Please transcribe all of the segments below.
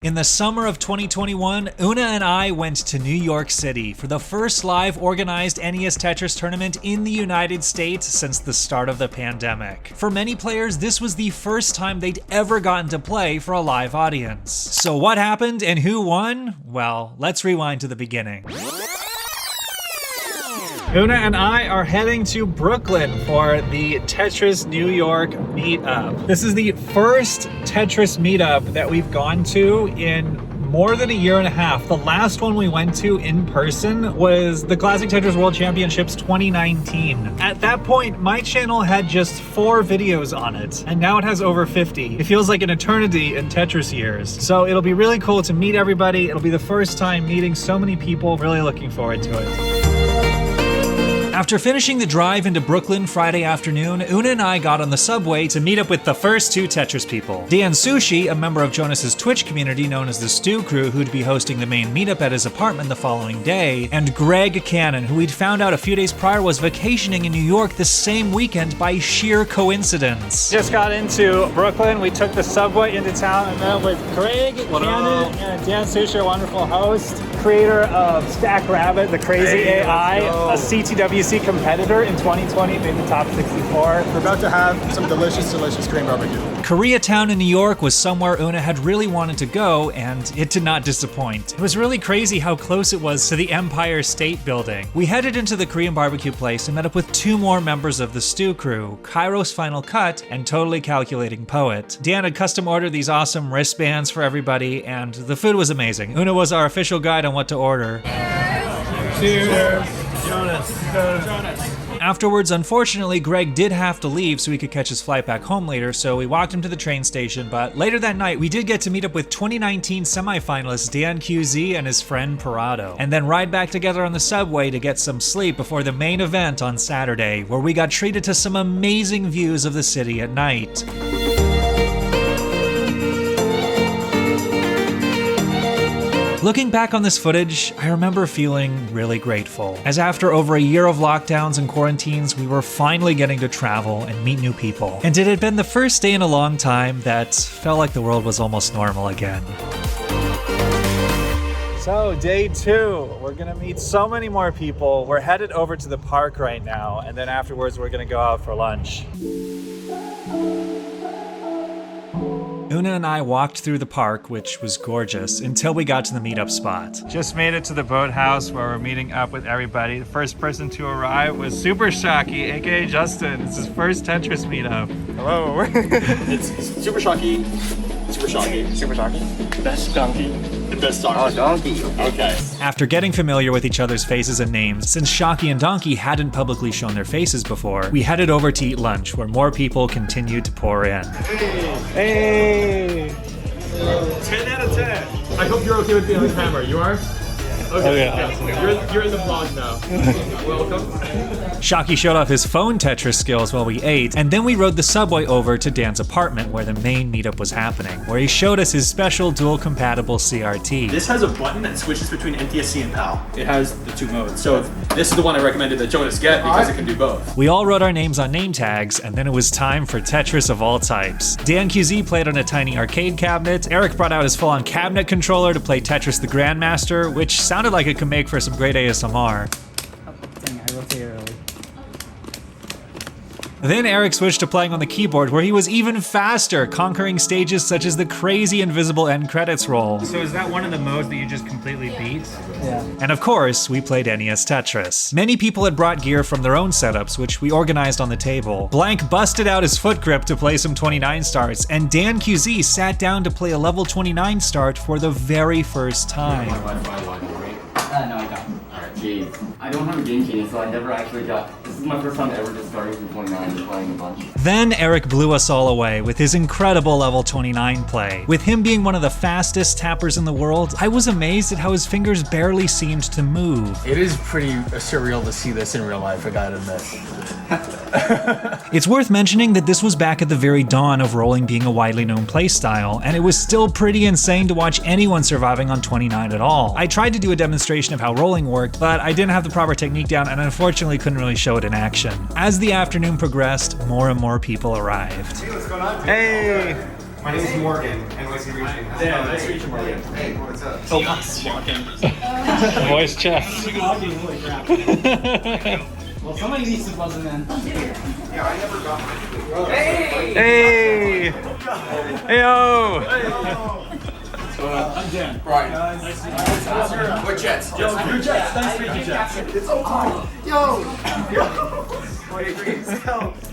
In the summer of 2021, Una and I went to New York City for the first live organized NES Tetris tournament in the United States since the start of the pandemic. For many players, this was the first time they'd ever gotten to play for a live audience. So what happened and who won? Well, let's rewind to the beginning. Una and I are heading to Brooklyn for the Tetris New York Meetup. This is the first Tetris meetup that we've gone to in more than a year and a half. The last one we went to in person was the Classic Tetris World Championships 2019. At that point, my channel had just 4 videos on it, and now it has over 50. It feels like an eternity in Tetris years. So it'll be really cool to meet everybody. It'll be the first time meeting so many people. Really looking forward to it. After finishing the drive into Brooklyn Friday afternoon, Una and I got on the subway to meet up with the first 2 Tetris people. Dan Sushi, a member of Jonas's Twitch community known as the Stew Crew, who'd be hosting the main meetup at his apartment the following day, and Greg Cannon, who we'd found out a few days prior was vacationing in New York the same weekend by sheer coincidence. Just got into Brooklyn, we took the subway into town and met with Greg Cannon and Dan Sushi, a wonderful host, creator of Stack Rabbit, the crazy AI, a CTWC competitor in 2020, made the top 64. We're about to have some delicious cream barbecue. Koreatown in New York was somewhere Una had really wanted to go, and it did not disappoint. It was really crazy how close it was to the Empire State Building. We headed into the Korean barbecue place and met up with 2 more members of the Stew Crew, Kairos Final Cut and Totally Calculating Poet. Dan had custom ordered these awesome wristbands for everybody, and the food was amazing. Una was our official guide on what to order. Cheers. Jonas. Afterwards, unfortunately, Greg did have to leave so he could catch his flight back home later, so we walked him to the train station, but later that night, we did get to meet up with 2019 semifinalist Dan QZ and his friend Parado, and then ride back together on the subway to get some sleep before the main event on Saturday, where we got treated to some amazing views of the city at night. Looking back on this footage, I remember feeling really grateful, as after over a year of lockdowns and quarantines, we were finally getting to travel and meet new people. And it had been the first day in a long time that felt like the world was almost normal again. So day 2, we're gonna meet so many more people. We're headed over to the park right now, and then afterwards we're gonna go out for lunch. Una and I walked through the park, which was gorgeous, until we got to the meetup spot. Just made it to the boathouse where we're meeting up with everybody. The first person to arrive was Super Shocky, aka Justin. It's his first Tetris meetup. Hello. It's Super Shocky. Super Shocky. Super Shocky. Best donkey. The best donkey. Oh, donkey. Okay. After getting familiar with each other's faces and names, since Shocky and Donkey hadn't publicly shown their faces before, we headed over to eat lunch, where more people continued to pour in. Hey! 10 out of 10. I hope you're okay with being on camera. You are? Okay, yeah. You're in the vlog now. Welcome. Shocky showed off his phone Tetris skills while we ate, and then we rode the subway over to Dan's apartment where the main meetup was happening, where he showed us his special dual-compatible CRT. This has a button that switches between NTSC and PAL. It has the 2 modes. So this is the one I recommended that Jonas get because it can do both. We all wrote our names on name tags, and then it was time for Tetris of all types. Dan QZ played on a tiny arcade cabinet, Eric brought out his full-on cabinet controller to play Tetris the Grandmaster, which sounded like it could make for some great ASMR. Dang, I rotated early. Then Eric switched to playing on the keyboard, where he was even faster, conquering stages such as the crazy invisible end credits roll. So is that one of the modes that you just completely beat? Yeah. And of course, we played NES Tetris. Many people had brought gear from their own setups, which we organized on the table. Blank busted out his foot grip to play some 29 starts, and Dan QZ sat down to play a level 29 start for the very first time. No, I don't. Alright, geez. I don't have a game key, so I never actually got... This is my first time ever just starting from 29 and playing a bunch. Then Eric blew us all away with his incredible level 29 play. With him being one of the fastest tappers in the world, I was amazed at how his fingers barely seemed to move. It is pretty surreal to see this in real life, I gotta admit. It's worth mentioning that this was back at the very dawn of rolling being a widely known playstyle, and it was still pretty insane to watch anyone surviving on 29 at all. I tried to do a demonstration of how rolling worked, but I didn't have the proper technique down and unfortunately couldn't really show it in action. As the afternoon progressed, more and more people arrived. Hey, what's going on? Hey! My name is Morgan, NYC Region. Yeah, nice to meet you, Morgan. Hey, what's up? Oh, Voice chat. Well, somebody needs to buzz him in. Yeah, I never got my food. Hey! Heyo! I'm Dan. Brian. Nice to meet you. We're Jets. Yo, you're Jets. Nice to meet you, Jets. It's so cool. Yo!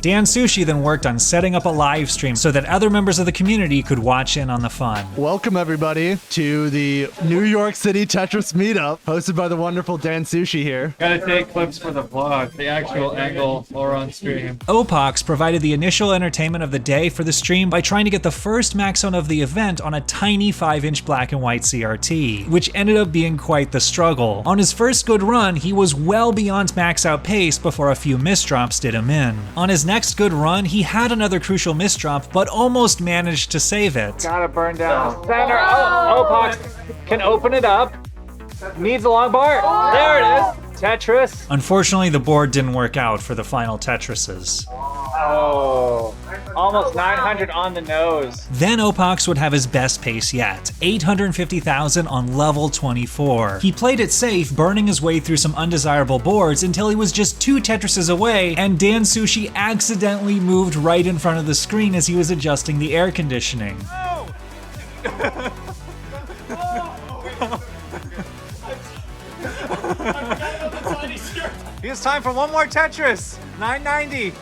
Dan Sushi then worked on setting up a live stream so that other members of the community could watch in on the fun. Welcome everybody to the New York City Tetris Meetup, hosted by the wonderful Dan Sushi here. Gotta take clips for the vlog, the actual angle or on stream. Opox provided the initial entertainment of the day for the stream by trying to get the first max zone of the event on a tiny 5-inch black and white CRT, which ended up being quite the struggle. On his first good run, he was well beyond max out pace before a few misdrops did him in. On his next good run, he had another crucial misdrop, but almost managed to save it. Gotta burn down center. Oh, Opox can open it up. Needs a long bar. There it is. Tetris. Unfortunately, the board didn't work out for the final Tetrises. Oh, almost 900 on the nose. Then Opox would have his best pace yet, 850,000 on level 24. He played it safe, burning his way through some undesirable boards until he was just 2 Tetrises away, and Dan Sushi accidentally moved right in front of the screen as he was adjusting the air conditioning. It's time for one more Tetris. 990.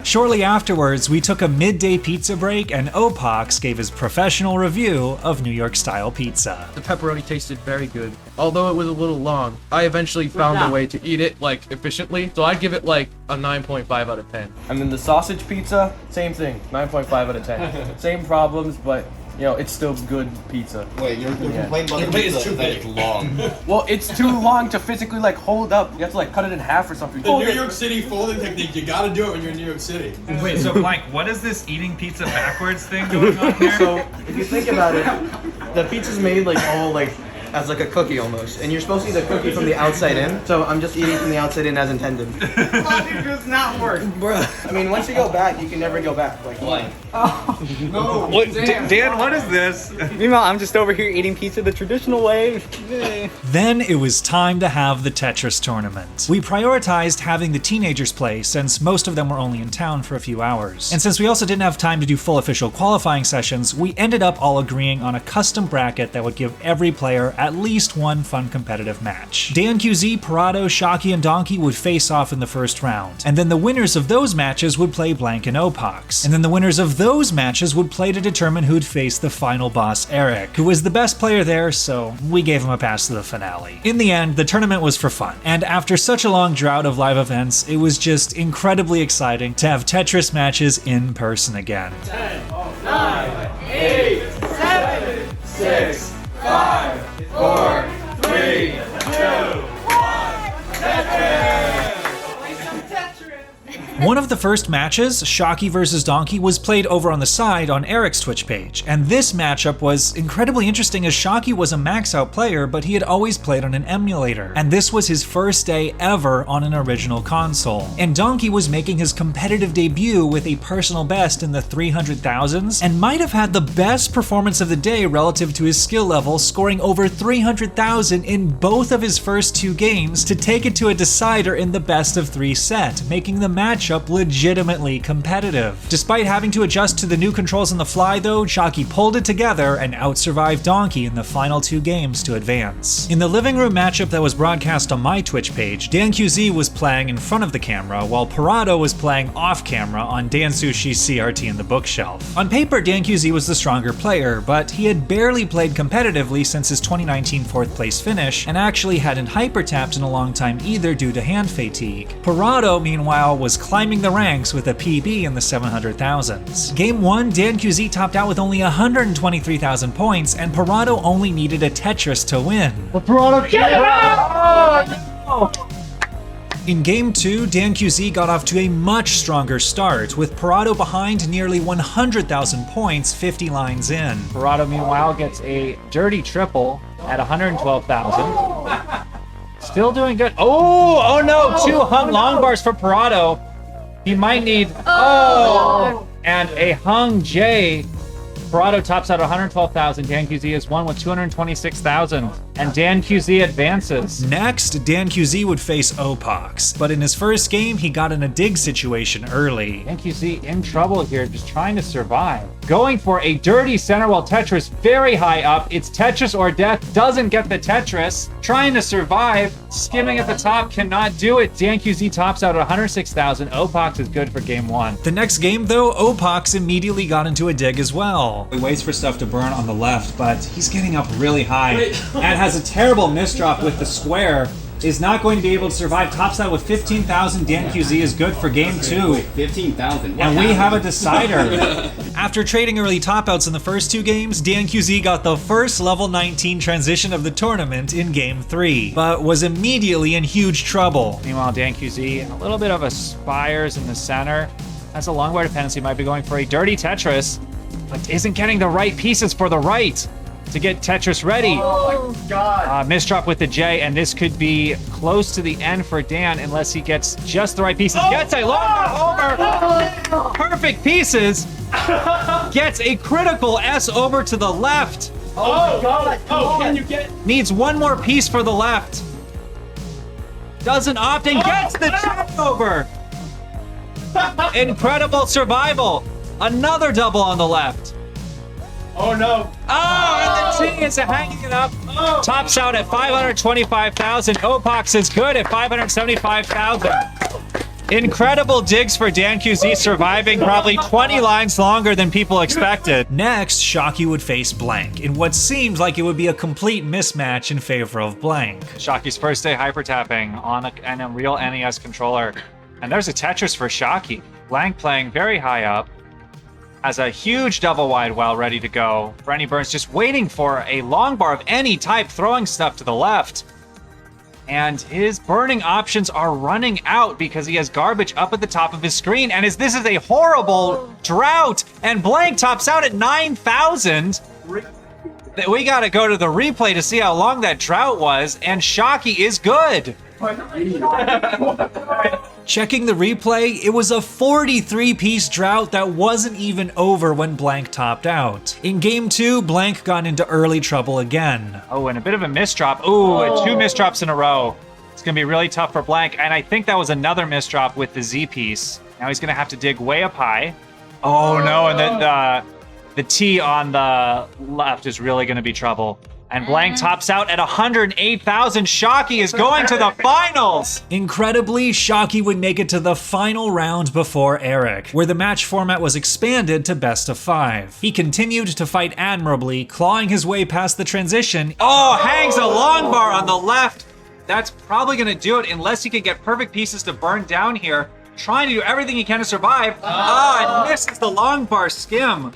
Shortly afterwards, we took a midday pizza break and Opox gave his professional review of New York style pizza. The pepperoni tasted very good. Although it was a little long, I eventually found a way to eat it like efficiently. So I'd give it like a 9.5 out of 10. And then the sausage pizza, same thing, 9.5 out of 10. Same problems, but you know, it's still good pizza. Wait, you're complaining about the pizza that it's long. Well, it's too long to physically like hold up. You have to like cut it in half or something. The New York City folding technique, you gotta do it when you're in New York City. Wait, so Mike, what is this eating pizza backwards thing going on here? So if you think about it, the pizza's made like all like as like a cookie almost, and you're supposed to eat the cookie from the outside in. So I'm just eating from the outside in as intended. It does not work. Bruh. I mean, once you go back, you can never go back. Like what? No. What, Dan, what is this? Meanwhile, I'm just over here eating pizza the traditional way. Then it was time to have the Tetris Tournament. We prioritized having the teenagers play since most of them were only in town for a few hours. And since we also didn't have time to do full official qualifying sessions, we ended up all agreeing on a custom bracket that would give every player at least one fun competitive match. Dan QZ, Parado, Shocky, and Donkey would face off in the first round. And then the winners of those matches would play Blank and Opox. And then the winners of those matches would play to determine who'd face the final boss, Eric, who was the best player there, so we gave him a pass to the finale. In the end, the tournament was for fun, and after such a long drought of live events, it was just incredibly exciting to have Tetris matches in person again. 10, 9, 8, 7, 6, 5, 4, 3, 2, 1, Tetris! One of the first matches, Shocky vs. Donkey, was played over on the side on Eric's Twitch page, and this matchup was incredibly interesting as Shocky was a max-out player, but he had always played on an emulator, and this was his first day ever on an original console. And Donkey was making his competitive debut with a personal best in the 300,000s, and might have had the best performance of the day relative to his skill level, scoring over 300,000 in both of his first 2 games to take it to a decider in the best of 3 set, making the matchup legitimately competitive. Despite having to adjust to the new controls on the fly though, Shocky pulled it together and outsurvived Donkey in the final 2 games to advance. In the living room matchup that was broadcast on my Twitch page, Dan QZ was playing in front of the camera while Parado was playing off camera on Dan Sushi's CRT in the bookshelf. On paper, Dan QZ was the stronger player, but he had barely played competitively since his 2019 4th place finish and actually hadn't hyper-tapped in a long time either due to hand fatigue. Parado, meanwhile, was climbing the ranks with a PB in the 700,000s. Game 1, Dan QZ topped out with only 123,000 points, and Parado only needed a Tetris to win. In Game 2, Dan QZ got off to a much stronger start, with Parado behind nearly 100,000 points 50 lines in. Parado, meanwhile, gets a dirty triple at 112,000. Still doing good. Oh no, 2 hung long bars for Parado. He might need, and a hung J. Parado tops out 112,000. Dan QZ is one with 226,000. And Dan QZ advances. Next, Dan QZ would face Opox, but in his first game, he got in a dig situation early. Dan QZ in trouble here, just trying to survive. Going for a dirty center wall Tetris very high up. It's Tetris or death, doesn't get the Tetris. Trying to survive, skimming at the top, cannot do it. Dan QZ tops out at 106,000. Opox is good for game 1. The next game, though, Opox immediately got into a dig as well. He waits for stuff to burn on the left, but he's getting up really high and has a terrible misdrop with the square. Is not going to be able to survive. Tops out with 15,000. Dan QZ is good for game 2. 15,000. And we have a decider. After trading early top outs in the first 2 games, Dan QZ got the first level 19 transition of the tournament in game 3, but was immediately in huge trouble. Meanwhile, Dan QZ, a little bit of a spires in the center. Has a long bar dependency, might be going for a dirty Tetris, but isn't getting the right pieces for the right to get Tetris ready. Oh my god. Misdrop with the J, and this could be close to the end for Dan unless he gets just the right pieces. Gets a long over. Perfect pieces. Gets a critical S over to the left. Oh my god. Oh, can you get? Needs one more piece for the left. Doesn't opt and gets the check over. Incredible survival. Another double on the left. Oh no. Oh, and the T is hanging it up. Tops out at 525,000. Opox is good at 575,000. Incredible digs for Dan QZ, surviving probably 20 lines longer than people expected. Next, Shocky would face Blank in what seemed like it would be a complete mismatch in favor of Blank. Shocky's first day hyper tapping on a real NES controller. And there's a Tetris for Shocky. Blank playing very high up. Has a huge double wide well ready to go. Brenny Burns just waiting for a long bar of any type, throwing stuff to the left. And his burning options are running out because he has garbage up at the top of his screen. And this is a horrible drought. And Blank tops out at 9,000. We gotta go to the replay to see how long that drought was. And Shocky is good. Checking the replay, it was a 43-piece drought that wasn't even over when Blank topped out. In game 2, Blank got into early trouble again. Oh, and a bit of a misdrop. Ooh, 2 misdrops in a row. It's gonna be really tough for Blank, and I think that was another misdrop with the Z piece. Now he's gonna have to dig way up high. Oh no, and then the T on the left is really gonna be trouble. And Blank tops out at 108,000. Shocky is going to the finals! Incredibly, Shocky would make it to the final round before Eric, where the match format was expanded to best of 5. He continued to fight admirably, clawing his way past the transition. Oh, hangs a long bar on the left. That's probably gonna do it unless he can get perfect pieces to burn down here. Trying to do everything he can to survive. And misses the long bar skim.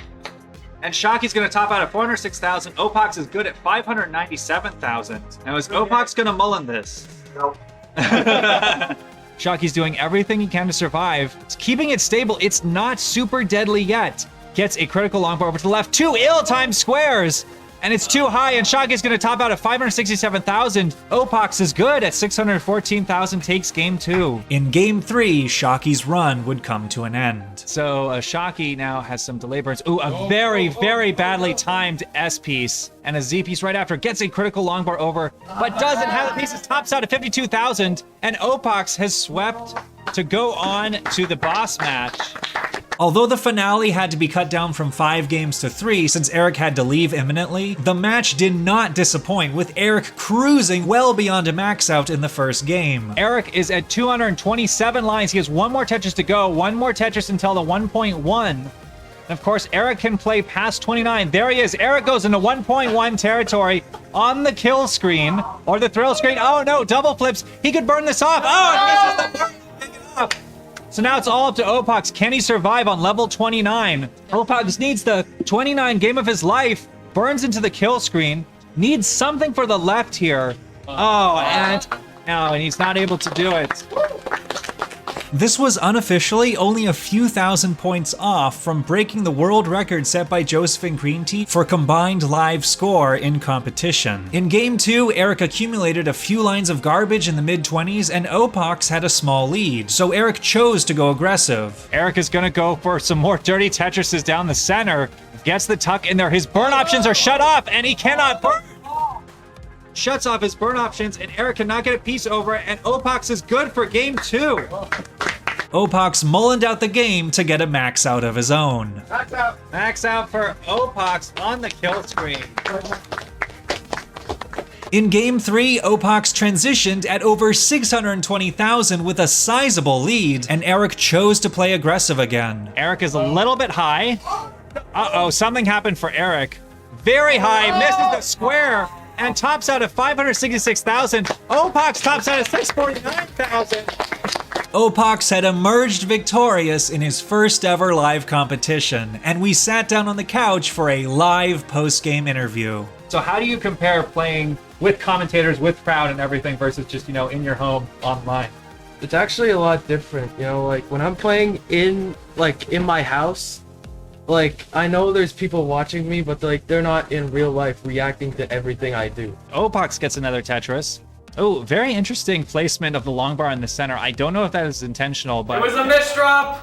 And Shocky's gonna top out at 406,000. Opox is good at 597,000. Now is Opox gonna mullen this? Nope. Shocky's doing everything he can to survive. It's keeping it stable. It's not super deadly yet. Gets a critical longbar over to the left. 2 ill-timed squares. And it's too high, and Shocky's gonna top out at 567,000. Opox is good at 614,000, takes game 2. In game 3, Shocky's run would come to an end. So Shocky now has some delay burns. Ooh, a very, very badly timed S piece. And a Z piece right after, gets a critical longbar over, but doesn't have the pieces, tops out at 52,000. And Opox has swept to go on to the boss match. Although the finale had to be cut down from 5 games to 3 since Eric had to leave imminently, the match did not disappoint, with Eric cruising well beyond a max out in the first game. Eric is at 227 lines. He has 1 more Tetris to go, 1 more Tetris until the 1.1. And of course, Eric can play past 29. There he is. Eric goes into 1.1 territory on the kill screen, or the thrill screen. Oh no, double flips. He could burn this off. Oh, and misses the burn. Pick it up. So now it's all up to Opox. Can he survive on level 29? Opox needs the 29 game of his life. Burns into the kill screen. Needs something for the left here. Oh, and no, and he's not able to do it. This was unofficially only a few thousand points off from breaking the world record set by Joseph and Green Tea for combined live score in competition. In Game 2, Eric accumulated a few lines of garbage in the mid-20s and Opox had a small lead, so Eric chose to go aggressive. Eric is gonna go for some more dirty Tetrises down the center. Gets the tuck in there. His burn options are shut off, and he cannot burn. Shuts off his burn options, and Eric cannot get a piece over it, and Opox is good for Game 2. Opox mullined out the game to get a max out of his own. Max out. Max out for Opox on the kill screen. In Game 3, Opox transitioned at over 620,000 with a sizable lead, and Eric chose to play aggressive again. Eric is a little bit high. Uh-oh, something happened for Eric. Very high, misses the square, and tops out at 566,000. Opox tops out at 649,000. Opox had emerged victorious in his first ever live competition, and we sat down on the couch for a live post-game interview. So how do you compare playing with commentators, with crowd and everything versus just, you know, in your home online? It's actually a lot different, you know, like when I'm playing in my house, like I know there's people watching me, but like they're not in real life reacting to everything I do. Opox gets another Tetris. Oh, very interesting placement of the long bar in the center. I don't know if that is intentional, but... It was a misdrop!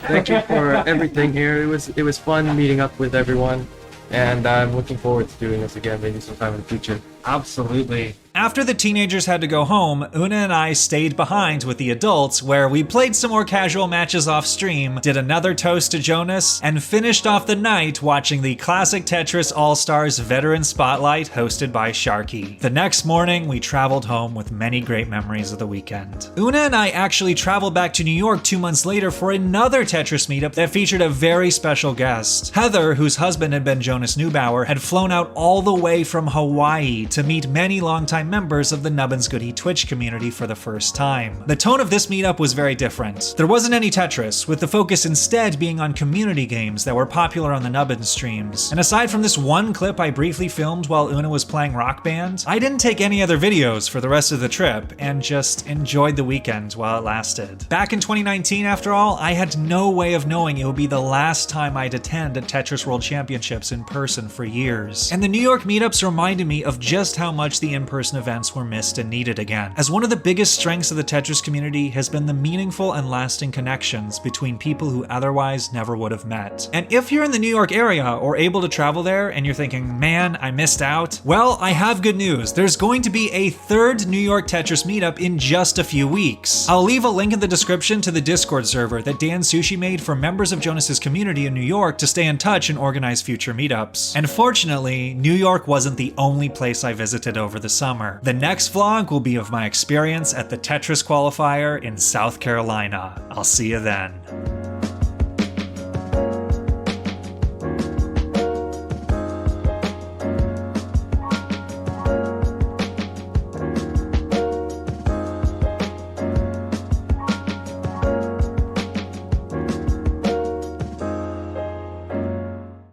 Thank you for everything here. It was fun meeting up with everyone, and I'm looking forward to doing this again maybe sometime in the future. Absolutely. After the teenagers had to go home, Una and I stayed behind with the adults where we played some more casual matches off stream, did another toast to Jonas, and finished off the night watching the Classic Tetris All-Stars Veteran Spotlight hosted by Sharky. The next morning, we traveled home with many great memories of the weekend. Una and I actually traveled back to New York 2 months later for another Tetris meetup that featured a very special guest. Heather, whose husband had been Jonas Neubauer, had flown out all the way from Hawaii to meet many longtime members of the Nubbins Goody Twitch community for the first time. The tone of this meetup was very different. There wasn't any Tetris, with the focus instead being on community games that were popular on the Nubbins streams. And aside from this one clip I briefly filmed while Una was playing Rock Band, I didn't take any other videos for the rest of the trip and just enjoyed the weekend while it lasted. Back in 2019, after all, I had no way of knowing it would be the last time I'd attend a Tetris World Championships in person for years. And the New York meetups reminded me of just how much the in-person events were missed and needed again, as one of the biggest strengths of the Tetris community has been the meaningful and lasting connections between people who otherwise never would have met. And if you're in the New York area or able to travel there and you're thinking, man, I missed out, well, I have good news. There's going to be a third New York Tetris meetup in just a few weeks. I'll leave a link in the description to the Discord server that Dan Sushi made for members of Jonas's community in New York to stay in touch and organize future meetups. And fortunately, New York wasn't the only place I visited over the summer. The next vlog will be of my experience at the Tetris qualifier in South Carolina. I'll see you then.